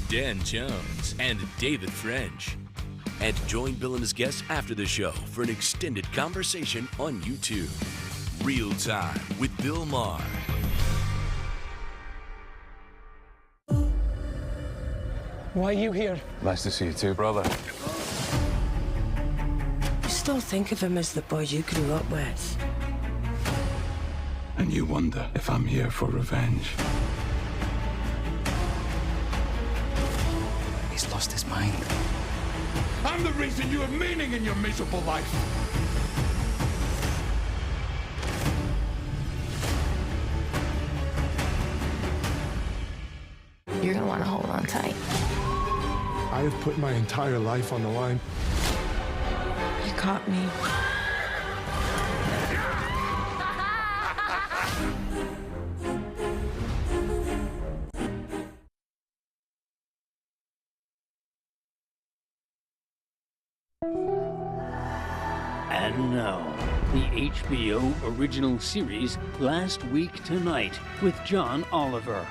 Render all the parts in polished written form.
Dan Jones and David French. And join Bill and his guests after the show for an extended conversation on YouTube. Real Time with Bill Maher. Why are you here? Nice to see you too, brother. You still think of him as the boy you grew up with. And you wonder if I'm here for revenge. He's lost his mind. I'm the reason you have meaning in your miserable life. You're gonna want to hold on tight. I have put my entire life on the line. You caught me. And now, the HBO original series Last Week Tonight with John Oliver.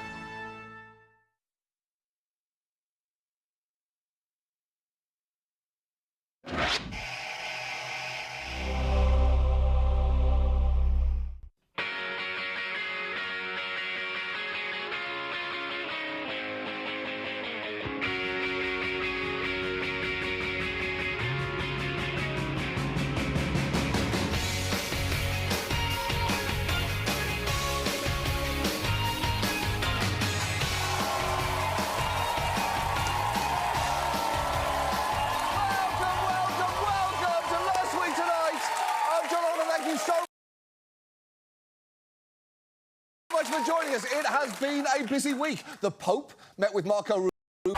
Much for joining us. It has been a busy week. The Pope met with Marco Rubio.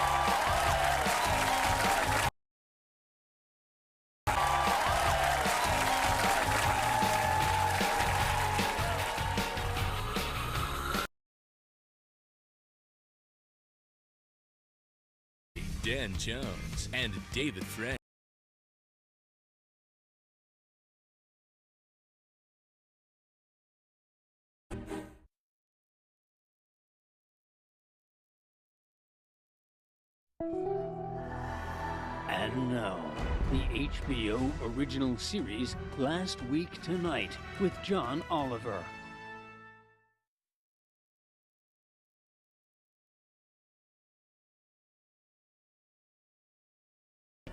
Dan Jones and David French. And now, the HBO original series Last Week Tonight with John Oliver.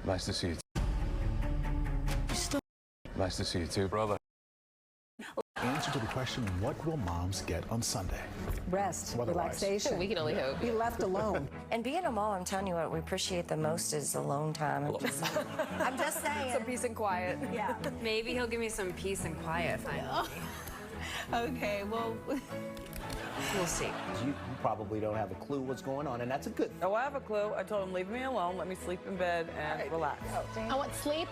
Nice to see you. Nice to see you too, brother. Answer to the question, what will moms get on Sunday? Rest, Weather-wise. relaxation. We can only hope. Be left alone. And being a mom, I'm telling you what we appreciate the most is alone time. I'm just saying. Some peace and quiet. Yeah. Maybe he'll give me some peace and quiet finally. Okay, well, We'll see. You probably don't have a clue what's going on, and that's a good thing. Oh, I have a clue. I told him, leave me alone, let me sleep in bed and relax. I want sleep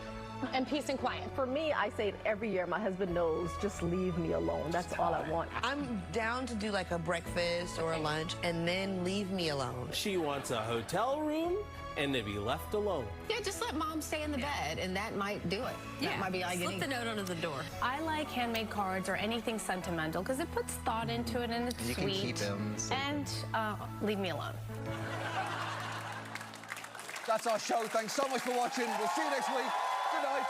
and peace and quiet. for me, I say it every year. My husband knows, just leave me alone. That's all I want. I'm down to do like a breakfast or a lunch and then leave me alone. She wants a hotel room and to be left alone. Yeah, just let mom stay in the bed, and that might do it. That might be like Slip the note under the door. I like handmade cards or anything sentimental because it puts thought into it and it's You sweet. can keep them. And leave me alone. That's our show. Thanks so much for watching. We'll see you next week. Good night.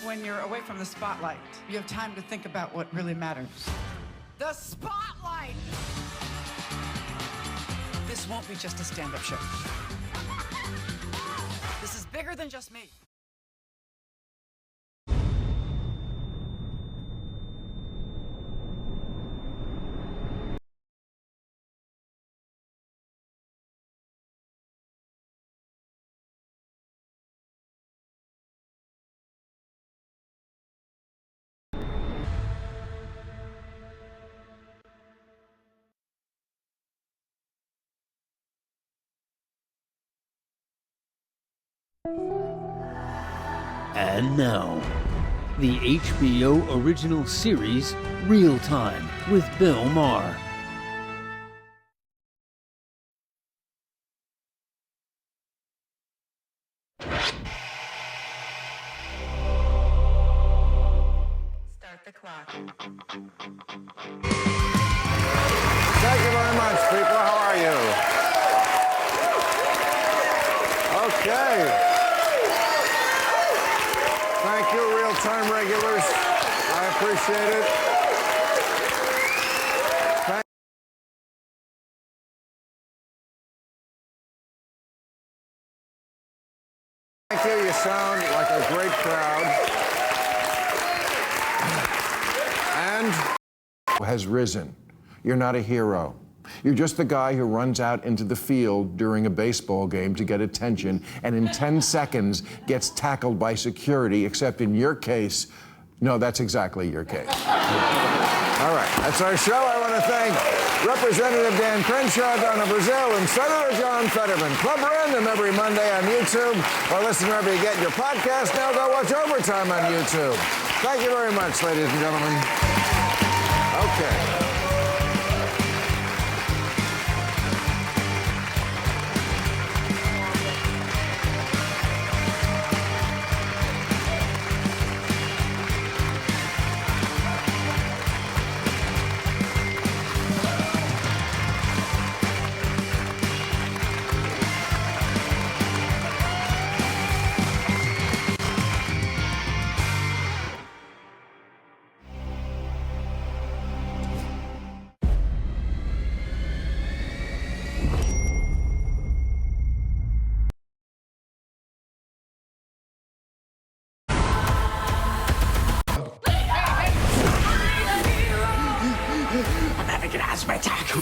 When you're away from the spotlight, you have time to think about what really matters. The spotlight! This won't be just a stand-up show. This is bigger than just me. And now, the HBO original series, Real Time with Bill Maher. Start the clock. Thank you very much, people. How are you? Okay. Thank you, real-time regulars. I appreciate it. Thank you. You sound like a great crowd. And has risen. You're not a hero. You're just the guy who runs out into the field during a baseball game to get attention and in 10 seconds gets tackled by security, except in your case, no, that's exactly your case. All right, that's our show. I want to thank Representative Dan Crenshaw, Donna Brazil, and Senator John Fetterman. Club Random every Monday on YouTube, or listen wherever you get your podcast. Now go watch Overtime on YouTube. Thank you very much, ladies and gentlemen. Okay. I'm having an asthma attack.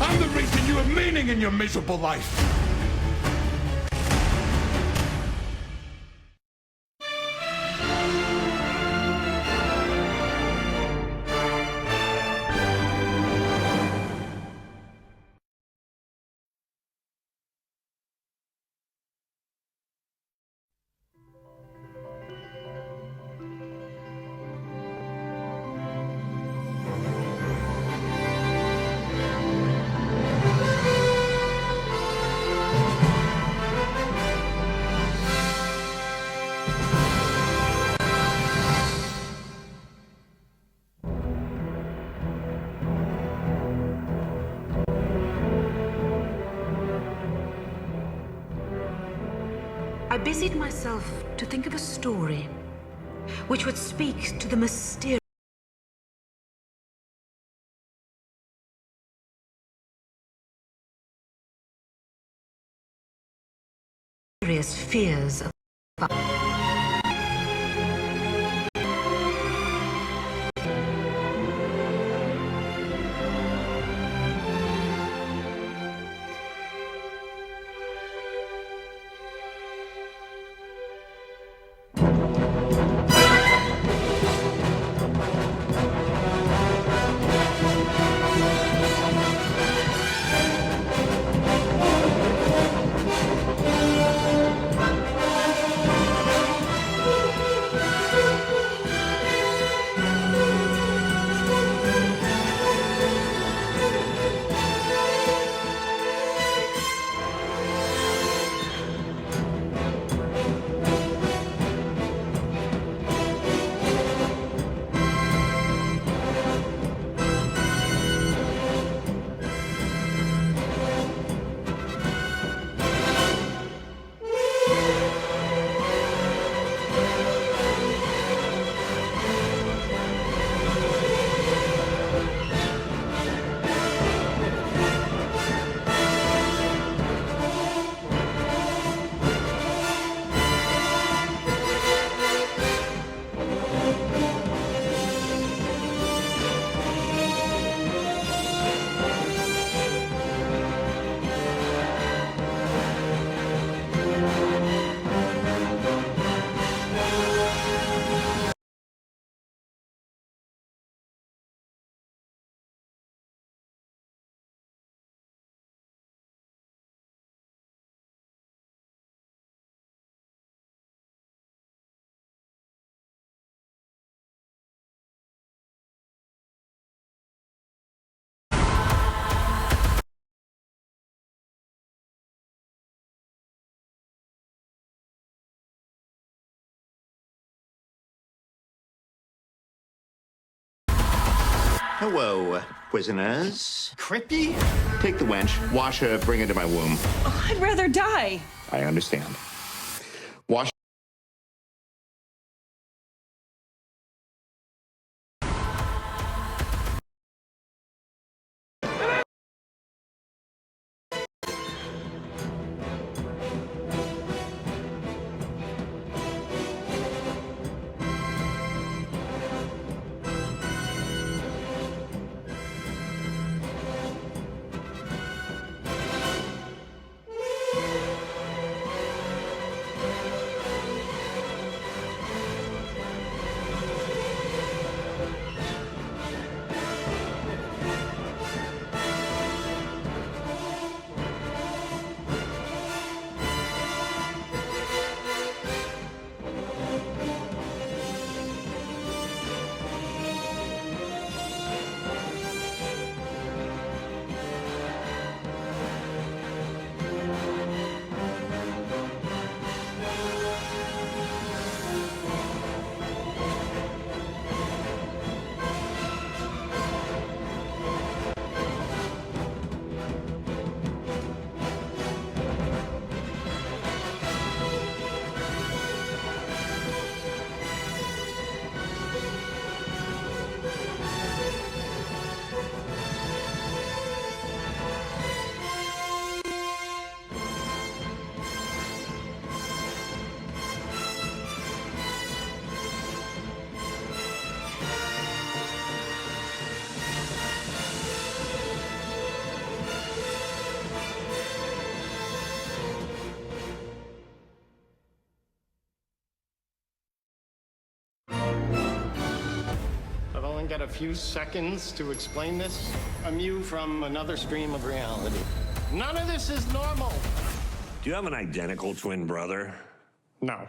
I'm the reason you have meaning in your miserable life. I busied myself to think of a story which would speak to the mysterious fears of Hello, prisoners. Crippy? Take the wench, wash her, bring her to my womb. Oh, I'd rather die. I understand. Wash. I've only got a few seconds to explain this. I'm you from another stream of reality. None of this is normal. Do you have an identical twin brother? No.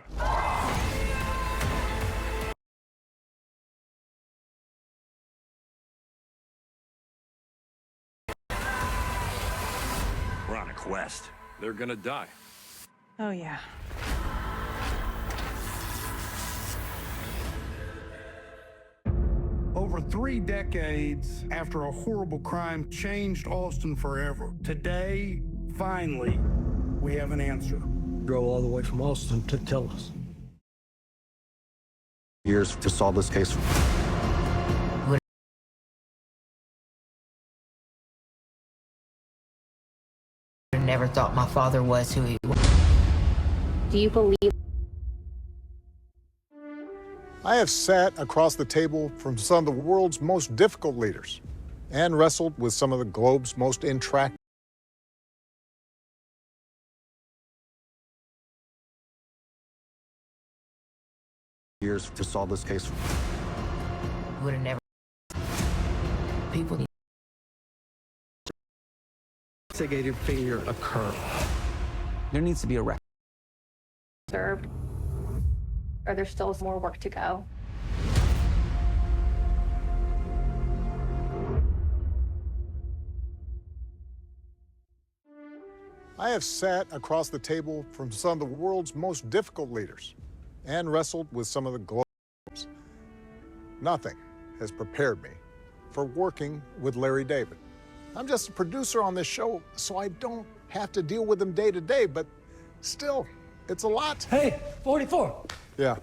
We're on a quest. They're gonna die. Oh, yeah. Over 3 decades after a horrible crime changed Austin forever. Today, finally, we have an answer. Drove all the way from Austin to tell us. Years to solve this case. I never thought my father was who he was. Do you believe? I have sat across the table from some of the world's most difficult leaders and wrestled with some of the globe's most intractable. Years to solve this case. Would have never. People need. Investigative failure occurred. There needs to be a record. Served. Or there's still more work to go? I have sat across the table from some of the world's most difficult leaders and wrestled with some of the globe's. Nothing has prepared me for working with Larry David. I'm just a producer on this show, so I don't have to deal with him day to day, but still, it's a lot. Hey, 44. Yeah.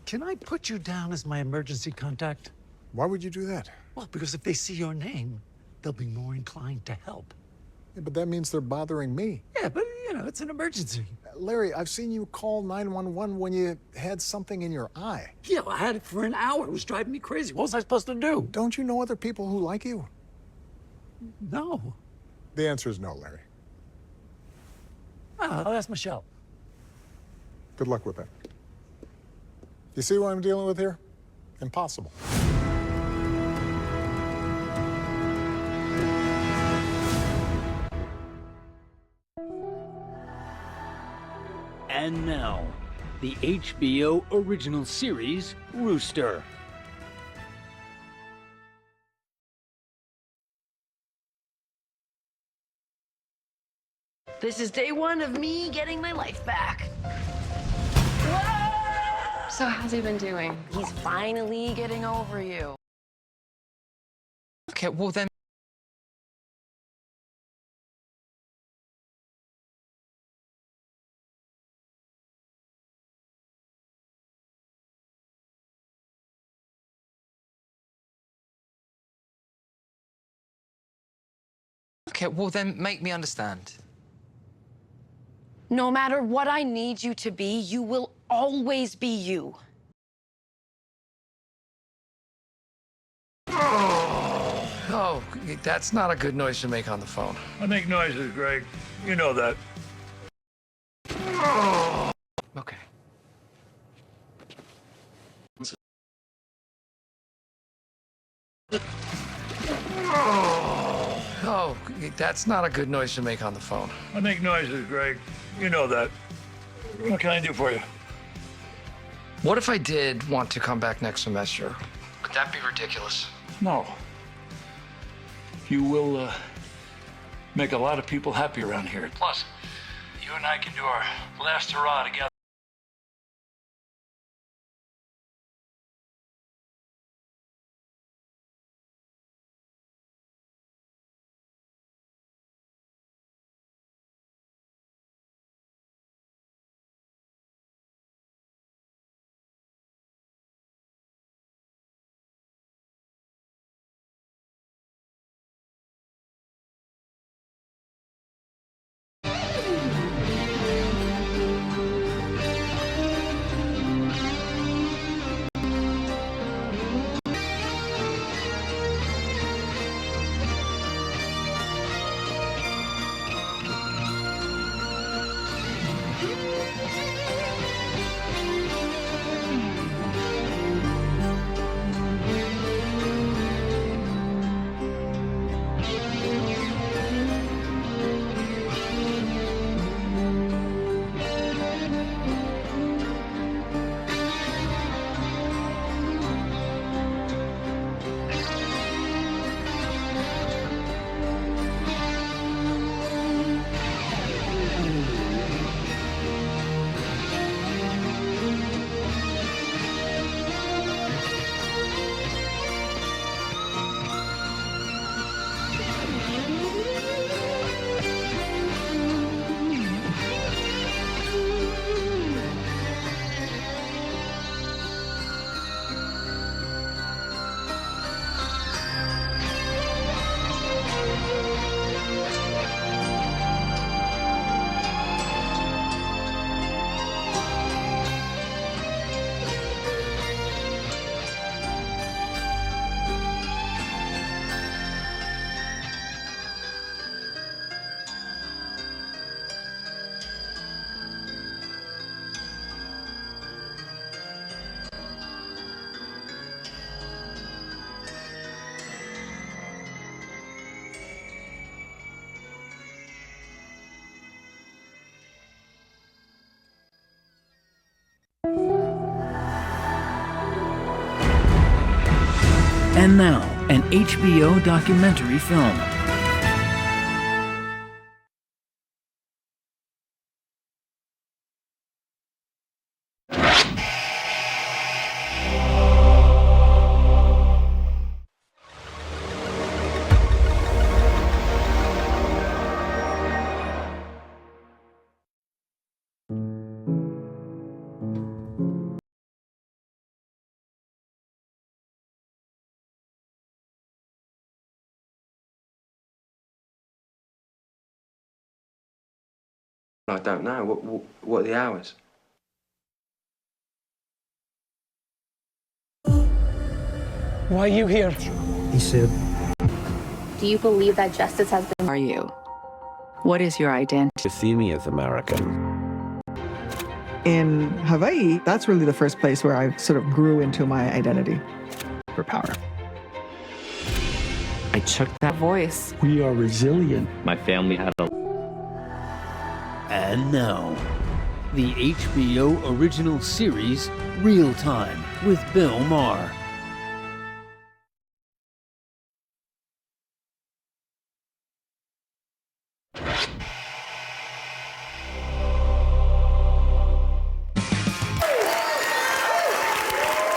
Can I put you down as my emergency contact? Why would you do that? Well, because if they see your name, they'll be more inclined to help. Yeah, but that means they're bothering me. Yeah, but, you know, it's an emergency. Larry, I've seen you call 911 when you had something in your eye. Yeah, well, I had it for an hour. It was driving me crazy. What was I supposed to do? Don't you know other people who like you? No. The answer is no, Larry. I'll ask Michelle. Good luck with that. You see what I'm dealing with here? Impossible. And now, the HBO original series, Rooster. This is day 1 of me getting my life back. So how's he been doing? He's finally getting over you. Okay, well then... Okay, well then make me understand. No matter what I need you to be, you will always be you. Oh, that's not a good noise to make on the phone. I make noises, Greg. You know that. Okay. Oh, that's not a good noise to make on the phone. I make noises, Greg. You know that. What can I do for you? What if I did want to come back next semester? Could that be ridiculous? No. You will make a lot of people happy around here. Plus, you and I can do our last hurrah together. And now, an HBO documentary film. I don't know. What are the hours? Why are you here? He said. Do you believe that justice has been? Are you? What is your identity? You see me as American. In Hawaii, that's really the first place where I sort of grew into my identity for power. I took that voice. We are resilient. My family had a... And now, the HBO original series, Real Time, with Bill Maher.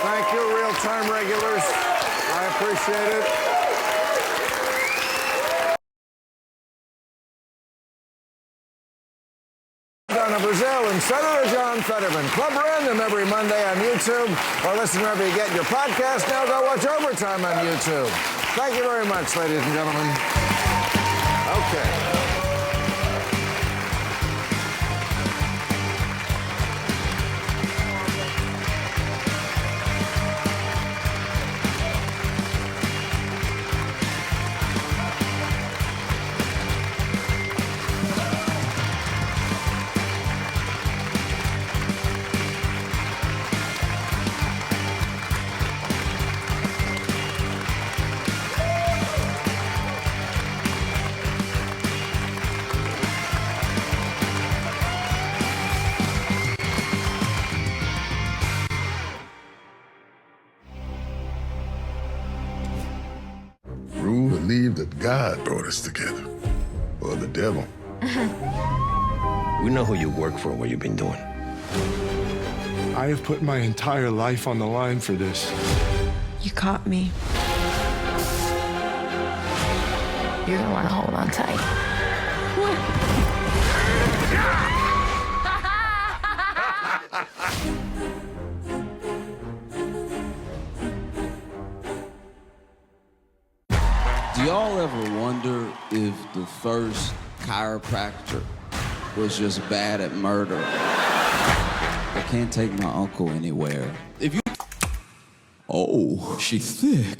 Thank you, Real Time regulars. I appreciate it. Senator John Fetterman. Club Random every Monday on YouTube, or listen wherever you get your podcast. Now go watch Overtime on YouTube. Thank you very much, ladies and gentlemen. Okay. Rue believed that God brought us together, or the devil. We know who you work for and what you've been doing. I have put my entire life on the line for this. You caught me. You're gonna want to hold on tight. Do y'all ever wonder if the first chiropractor was just bad at murder? I can't take my uncle anywhere. If you... Oh, she's thick.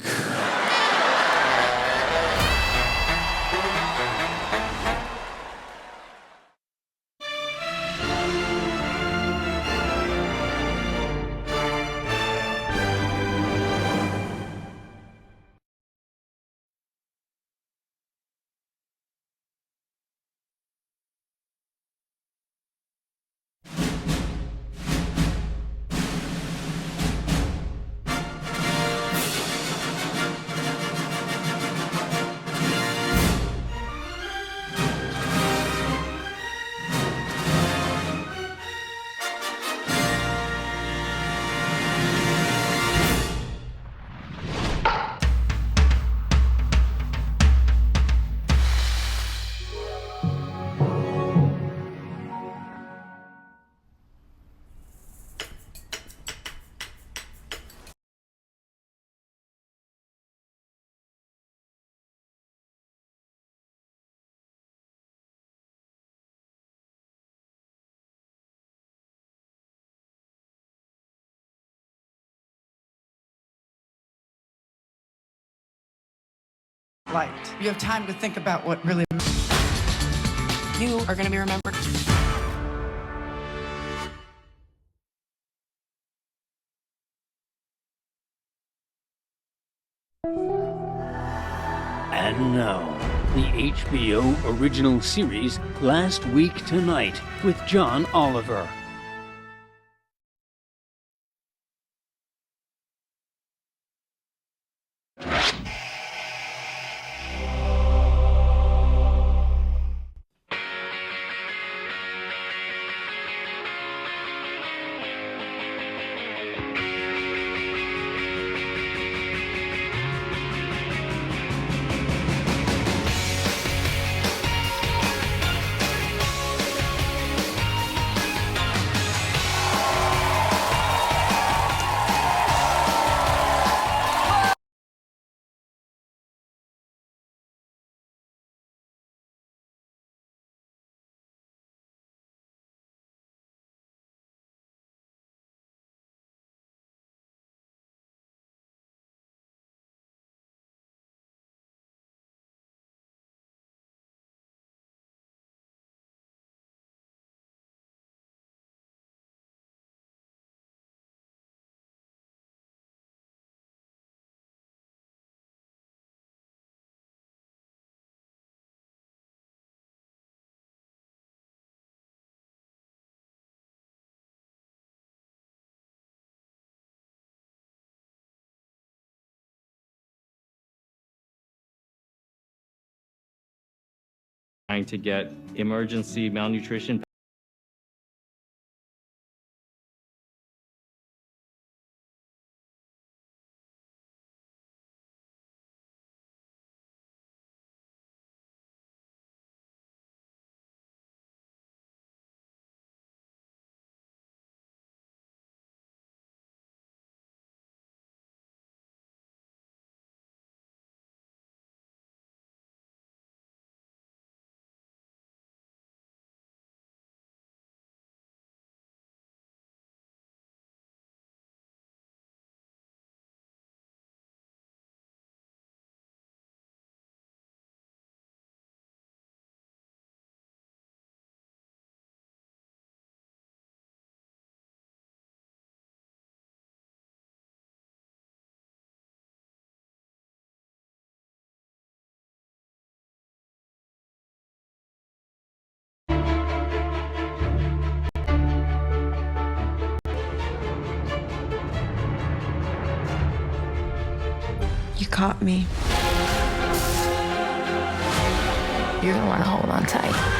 Liked. You have time to think about what really you are going to be remembered. And now, the HBO original series Last Week Tonight with John Oliver. Trying to get emergency malnutrition You caught me. You're gonna want to hold on tight.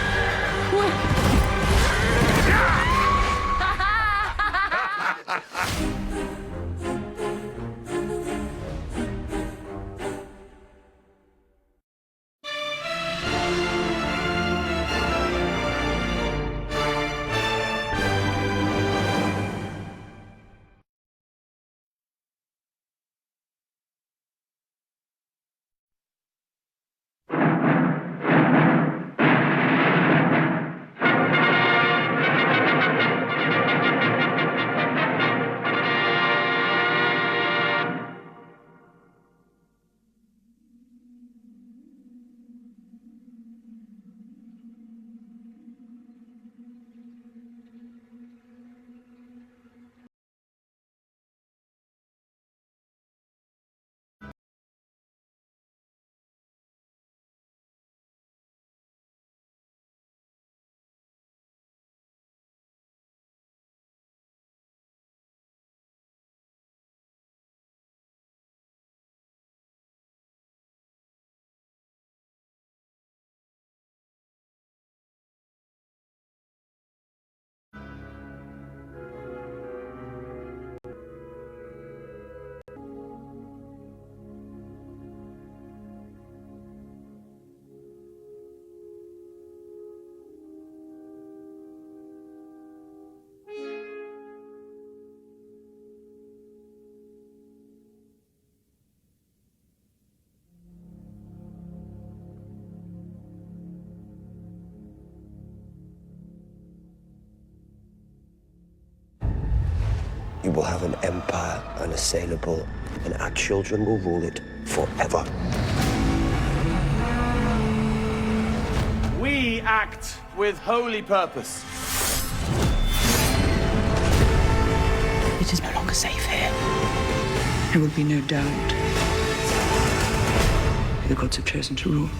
You will have an empire unassailable, and our children will rule it forever. We act with holy purpose. It is no longer safe here. There will be no doubt. The gods have chosen to rule.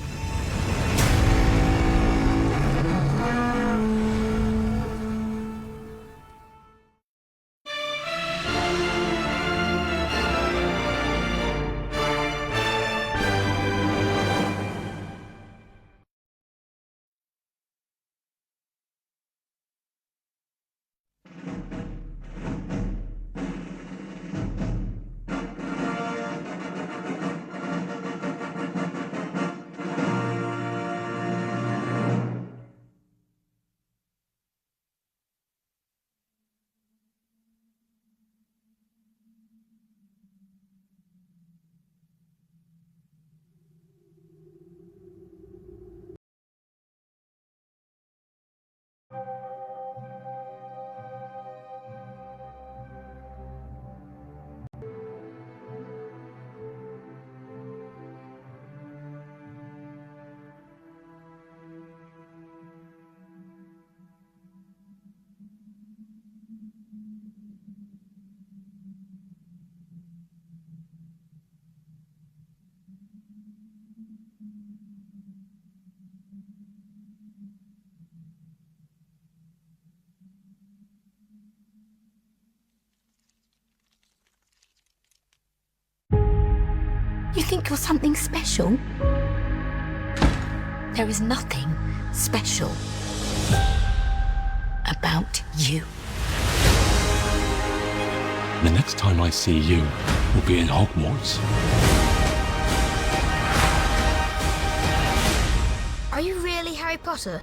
You think you're something special? There is nothing special about you. The next time I see you will be in Hogwarts. Are you really Harry Potter?